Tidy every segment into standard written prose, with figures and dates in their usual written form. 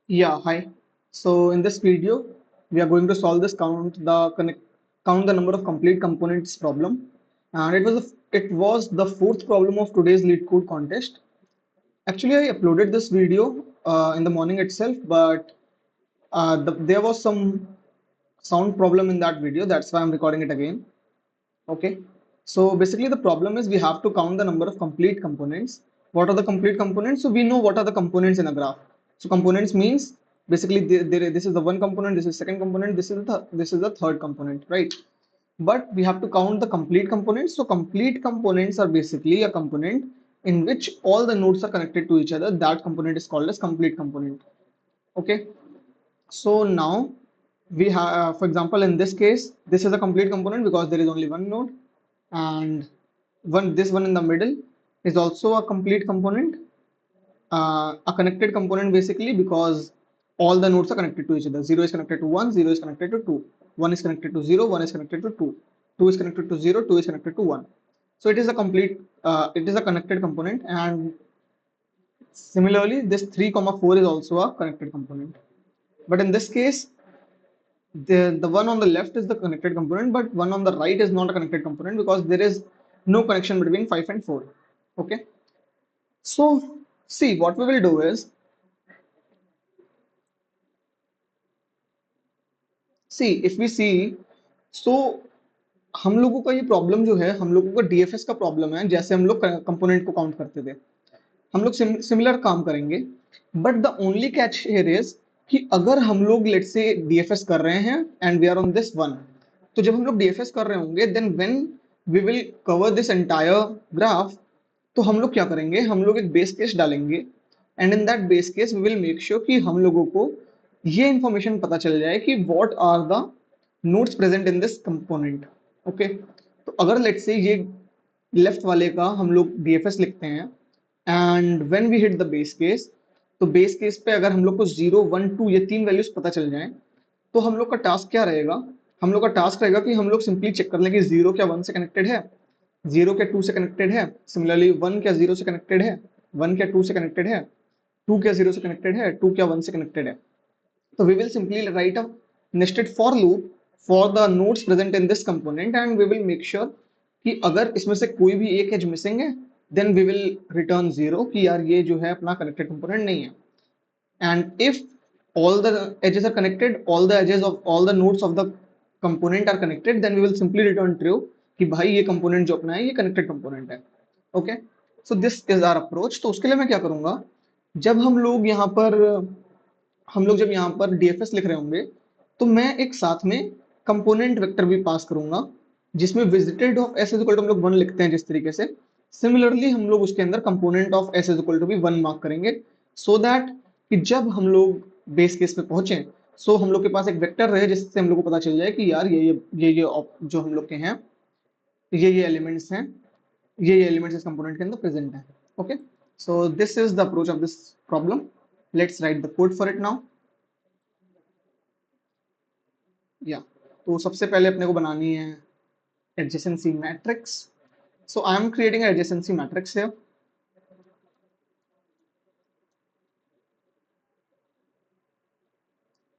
Yeah, hi. So in this video, we are going to solve this count the number of complete components problem, and it was the fourth problem of today's lead code contest. Actually, I uploaded this video in the morning itself, but there was some sound problem in that video. That's why I'm recording it again. Okay. So basically, the problem is we have to count the number of complete components. What are the complete components? So we know what are the components in a graph. So components means basically this is the one component, this is second component, this is the third component, right? But we have to count the complete components. So complete components are basically a component in which all the nodes are connected to each other. That component is called as complete component. Okay. So now we have, for example, in this case, this is a complete component because there is only one node, and this one in the middle is also a complete component, a connected component basically because all the nodes are connected to each other. Zero is connected to one, zero is connected to two, one is connected to zero, one is connected to two, two is connected to zero, two is connected to one. So it is a it is a connected component, and similarly, this 3 comma 4 is also a connected component. But in this case, the one on the left is the connected component, but one on the right is not a connected component because there is no connection between 5 and 4. Okay. So see, what we will do is, see if we see, so हम लोगों का ये problem जो है, हम लोगों का DFS का प्रॉब्लम है, जैसे हम लोग कंपोनेंट को काउंट करते थे, हम लोग सिमिलर काम करेंगे। But the only catch here is कि अगर हम लोग लेट से डीएफएस कर रहे हैं and we are on this one, तो जब हम लोग डीएफएस कर रहे होंगे then when we will cover this entire graph, तो हम लोग क्या करेंगे, हम लोग एक बेस केस डालेंगे, and in that base case we will make sure कि हम लोगों को ये इंफॉर्मेशन पता चल जाए कि what are the nodes present in this component. Okay. तो अगर लेट से ये लेफ्ट वाले का हम लोग डीएफएस लिखते हैं and when we hit the base case, तो बेस केस पे अगर हम लोग को 0 1 2 ये तीन वैल्यूज पता चल जाएं, तो हम लोग का टास्क क्या रहेगा, हम लोग का टास्क रहेगा कि हम लोग सिंपली चेक कर लें कि जीरो क्या वन से कनेक्टेड है, जीरो क्या टू से कनेक्टेड है, सिमिलरली वन क्या जीरो से कनेक्टेड है, वन क्या टू से कनेक्टेड है, टू क्या जीरो से कनेक्टेड है, टू क्या वन से कनेक्टेड है। So we will simply write a nested for loop for the nodes present in this component, and we will make sure कि अगर इसमें से कोई भी एक एज मिसिंग है then we will return zero कि यार ये जो है अपना connected component नहीं है। And if all the edges are connected, all the edges of all the nodes of the component are connected, then we will simply return true कि भाई ये component जो अपना है ये connected component है। Okay, so this is our approach। तो उसके लिए मैं क्या करूंगा, जब हम लोग जब यहाँ पर डीएफएस लिख रहे होंगे, तो मैं एक साथ में कंपोनेंट वेक्टर भी पास करूंगा जिसमें visited of S is equal to हम लोग वन लिखते हैं जिस तरीके से, सिमिलरली हम लोग उसके अंदर component of S is equal to भी वन मार्क करेंगे, सो दैट कि जब हम लोग बेस केस पे पहुंचे, सो हम लोग के पास एक वेक्टर रहे जिससे हम लोग को पता चल जाए कि यार जो हम लोग के हैं, ये एलिमेंट्स हैं, ये एलिमेंट्स इस कंपोनेंट के अंदर प्रेजेंट है। Okay. So this is the approach of this problem. Let's write the code for it now. या, तो सबसे पहले अपने को बनानी है adjacency matrix। So I am creating an adjacency matrix here।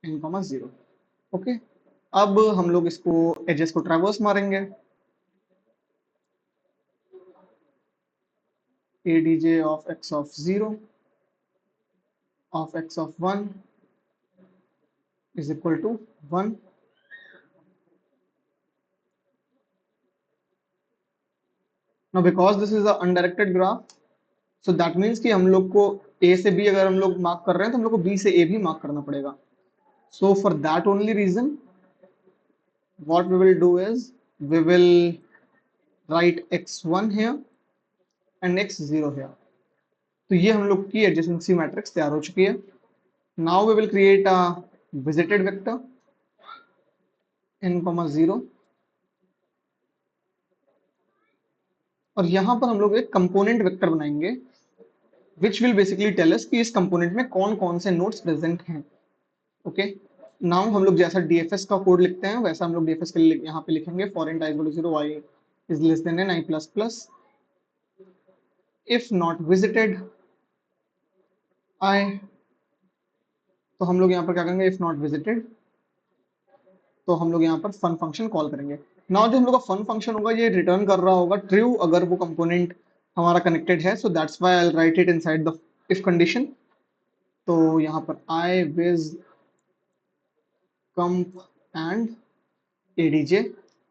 n comma 0। Okay. अब हम लोग इसको एजेस को ट्रैवर्स मारेंगे, adj of x of 0 of x of 1 is equal to 1। now because this is a undirected graph, so that means कि हम लोग को a से b अगर हम लोग मार्क कर रहे हैं तो हम लोग को b से a भी मार्क करना पड़ेगा। so for that only reason what we will do is we will write x1 here and x0 here। तो ये हम लोग की एडजेसेंसी मैट्रिक्स तैयार हो चुकी है। Now we will create a visited vector n comma 0, और यहां पर हम लोग एक कंपोनेंट वेक्टर बनाएंगे which will basically tell us कि इस कंपोनेंट में कौन कौन से नोड्स प्रेजेंट हैं। ओके। नाउ हम लोग जैसा डीएफएस का कोड लिखते हैं वैसा हम लोग डीएफएस के लिए यहाँ पे लिखेंगे for int i equal to 0 y is less than n i plus plus if not visited I। तो हम लोग यहाँ पर क्या करेंगे, इफ नॉट विजिटेड, तो हम लोग यहाँ पर फन फंक्शन कॉल करेंगे। नाउ जो हम लोग का फन फंक्शन होगा ये रिटर्न कर रहा होगा ट्रू अगर वो कंपोनेंट हमारा कनेक्टेड है। So that's why I will write it inside the if condition. तो यहाँ पर आई विज कंप एंड एडीजे,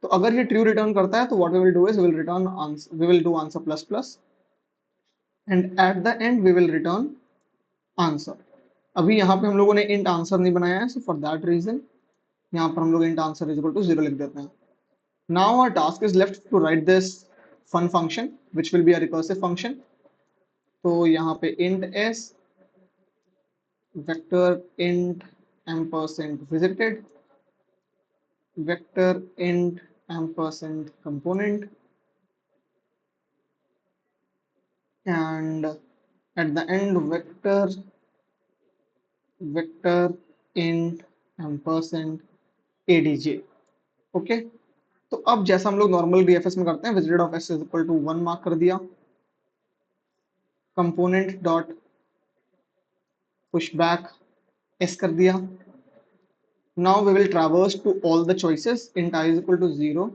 तो अगर ये ट्रू रिटर्न करता है तो what we will do is we will return answer, we will do answer plus plus and at the end we will return answer. अभी यहाँ पे हम लोगों ने इंट आंसर नहीं बनाया है, सो फॉर दैट रीजन यहाँ पर हम लोग int answer is equal to 0 लिख देते हैं। Now our task is left to write this fun function which will be a recursive function. तो यहाँ पे int s vector int ampersand visited vector int ampersand component and at the end vector int ampersand adj। Okay, तो अब जैसा हम लोग normal DFS में करते हैं, visited of S is equal to 1 mark कर दिया, कंपोनेंट डॉट पुशबैक एस कर दिया। Now we will traverse to all the choices. Int I is equal to 0,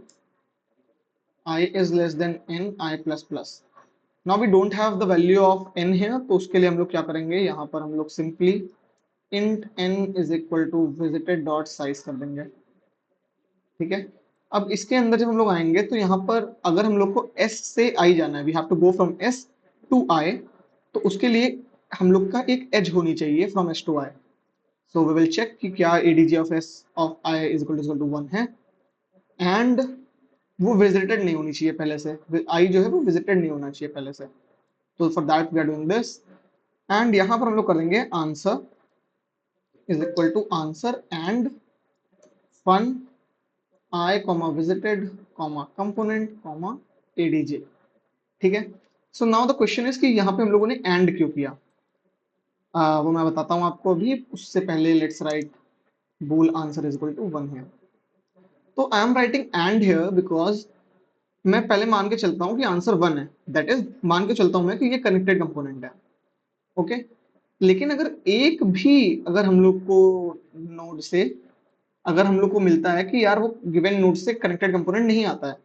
I is less than n, I plus plus. Now we don't have the value of n here, तो उसके लिए हम लोग क्या करेंगे, यहाँ पर हम लोग simply int n is equal to visited dot size कर देंगे। ठीक है, अब इसके अंदर जब हम लोग आएंगे तो यहाँ पर अगर हम लोग को s से i जाना है, we have to go from s to i, तो उसके लिए हम लोग का एक edge होनी चाहिए from s to i। So we will check कि क्या adj of s of I is equal to 1 है एंड वो विजिटेड नहीं होनी चाहिए पहले से, आई जो है वो विजिटेड नहीं होना चाहिए पहले से। तो for that we are doing this and यहाँ पर हम लोग कर देंगे answer is equal to answer and fun I comma visited comma component comma ADJ. ठीक है, so now the question is कि यहाँ पे हम लोगों ने एंड क्यों किया, वो मैं बताता हूँ आपको अभी। उससे पहले let's write bool answer is equal to 1 है। तो I am writing and here because मैं पहले मान के चलता हूं कि आंसर 1 है, दैट इज मान के चलता हूं मैं कि ये कनेक्टेड कंपोनेंट है। ओके, लेकिन अगर एक भी अगर हम लोग को नोड से अगर हम लोग को मिलता है कि यार वो गिवन नोड से कनेक्टेड कंपोनेंट नहीं आता है,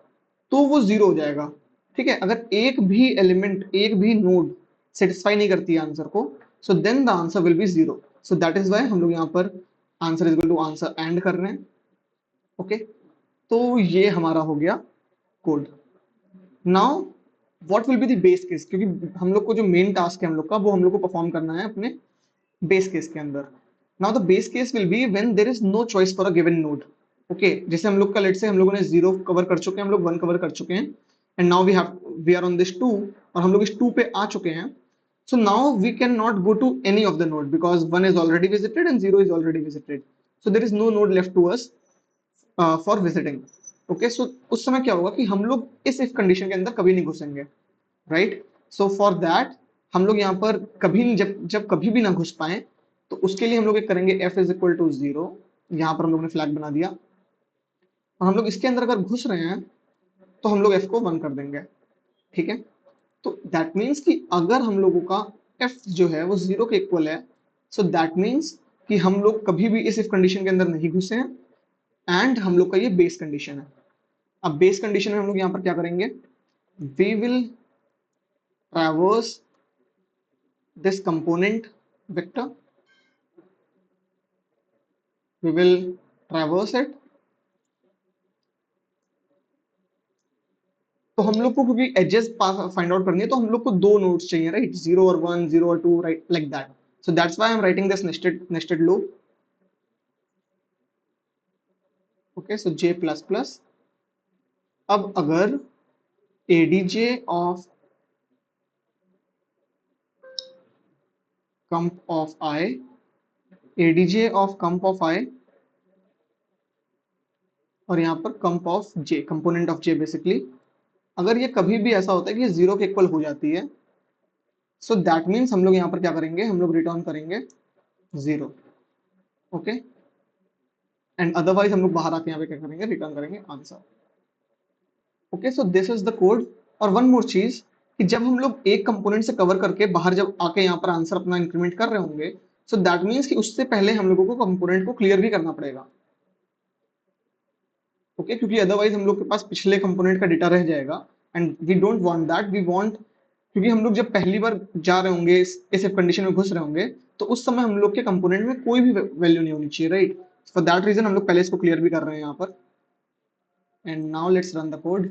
तो वो 0 हो जाएगा। ठीक है, अगर एक भी एलिमेंट एक भी नोड सेटिस्फाई नहीं करती है आंसर को, so then the answer will be 0। So that is why हम लोग यहाँ पर answer is equal to answer and कर रहे हैं। ओके, तो ये हमारा हो गया code. Now what will be the base case, क्योंकि हम लोग को जो मेन टास्क है हम लोग का वो हम लोग को परफॉर्म करना है अपने बेस केस के अंदर। Now the base case will be when there is no choice for a given node. Okay, जैसे हम लोग का लेट्स से हम लोगों ने 0 कवर कर चुके हैं, हम लोग 1 कवर कर चुके हैं and now we are on this 2 और हम लोग इस 2 पे आ चुके हैं। So now we can not go to any of the node because 1 is already visited and 0 is already visited, so there is no node left to us for visiting. Okay, so उस समय क्या होगा कि हम लोग इस if condition के अंदर कभी नहीं घुसेंगे, राइट। सो फॉर दैट हम लोग यहाँ पर कभी नहीं, जब जब कभी भी ना घुस पाए तो उसके लिए हम लोग एक करेंगे f इज इक्वल टू 0, यहाँ पर हम लोग ने फ्लैग बना दिया और हम लोग इसके अंदर अगर घुस रहे हैं तो हम लोग f को 1 कर देंगे। ठीक है, तो दैट मीन्स कि अगर हम लोगों का f जो है वो 0 के इक्वल है, सो दैट मीन्स कि हम लोग कभी भी इस इफ कंडीशन के अंदर नहीं घुसे हैं एंड हम लोग का ये बेस कंडीशन है। अब बेस कंडीशन में हम लोग यहाँ पर क्या करेंगे, we will traverse this component vector, we will traverse it. तो हम लोग को क्योंकि एजेस फाइंड आउट करनी है तो हम लोग को 2 नोड्स चाहिए, राइट, 0 और 1, 0 और 2, right, like that. So that's why I am writing this nested loop. Okay, so j plus plus. अब अगर एडीजे ऑफ कंप ऑफ i, एडीजे ऑफ कंप ऑफ i और यहाँ पर कंप of j, component of j basically, अगर ये कभी भी ऐसा होता है कि ये 0 के इक्वल हो जाती है, सो दैट मीन्स हम लोग यहाँ पर क्या करेंगे, हम लोग रिटर्न करेंगे 0। ओके, एंड अदरवाइज हम लोग बाहर आके यहाँ पे क्या करेंगे, रिटर्न करेंगे answer. Okay, so this is the code. और वन मोर चीज कि जब हम लोग एक कंपोनेंट से कवर करके बाहर जब आके यहाँ पर आंसर अपना इंक्रीमेंट कर रहे होंगे, सो दैट मीन्स कि उससे पहले हम लोगों को कंपोनेंट को क्लियर भी करना पड़ेगा। ओके, क्योंकि अदरवाइज हम लोग के पास पिछले कंपोनेंट का डेटा रह जाएगा, and we don't want that. We want, क्योंकि हम लोग जब पहली बार जा रहे होंगे इस कंडीशन में घुस रहे होंगे, तो उस समय हम लोग के कंपोनेंट में कोई भी वैल्यू नहीं होनी चाहिए, राइट। फॉर दैट रीजन हम लोग पहले इसको क्लियर भी कर रहे हैं यहाँ पर। And now let's run the code.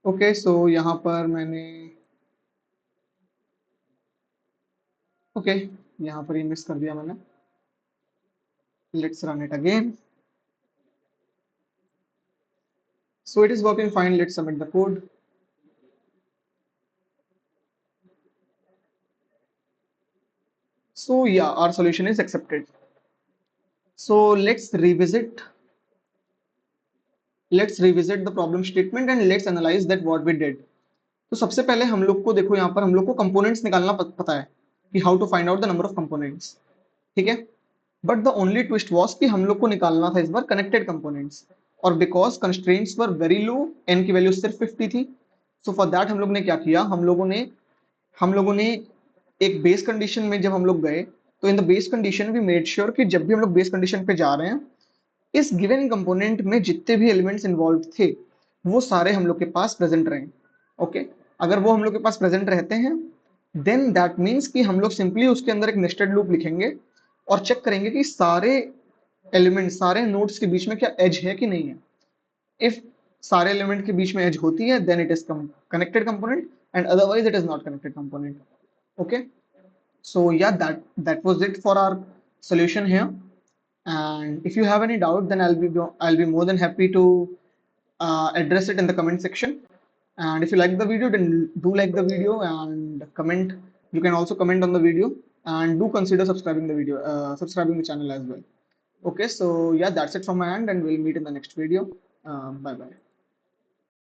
Okay, so यहाँ पर मैंने, ओके, यहाँ पर ये मिस कर दिया मैंने। Let's run it again. So it is working fine. Let's submit the code. So yeah, our solution is accepted. So let's revisit the problem statement and let's analyze that what we did. तो सबसे पहले हम लोग को देखो, यहाँ पर हम लोग को कंपोनेंट्स निकालना पता है कि how to find out the number of components, ठीक है। But the only twist was कि हम लोग को निकालना था इस बार कनेक्टेड कंपोनेंट्स, और because constraints were very low, N की वैल्यू सिर्फ 50 थी। सो फॉर दैट हम लोग ने क्या किया, हम लोगों ने एक बेस कंडीशन में जब हम लोग गए, तो in the base condition we made sure कि जब भी हम लोग बेस कंडीशन पे जा रहे हैं, इस गिवन कंपोनेंट में जितने भी एलिमेंट्स इन्वॉल्व थे वो सारे हम लोग के पास प्रेजेंट रहे। ओके, अगर वो हम लोग के पास प्रेजेंट रहते हैं, देन दैट मीन्स कि हम लोग सिंपली उसके अंदर एक नेस्टेड लूप लिखेंगे और चेक करेंगे कि सारे एलिमेंट, सारे नोड्स के बीच में क्या एज है कि नहीं है। इफ सारे एलिमेंट के बीच में एज होती है, then it is connected component, and otherwise it is not connected component. Okay, so yeah, that was it for our solution here. And if you have any doubt, then I'll be more than happy to address it in the comment section. And if you like the video, then do like the video and comment. You can also comment on the video, and do consider subscribing the channel as well. Okay, so yeah, that's it from my end, and we'll meet in the next video. Bye bye.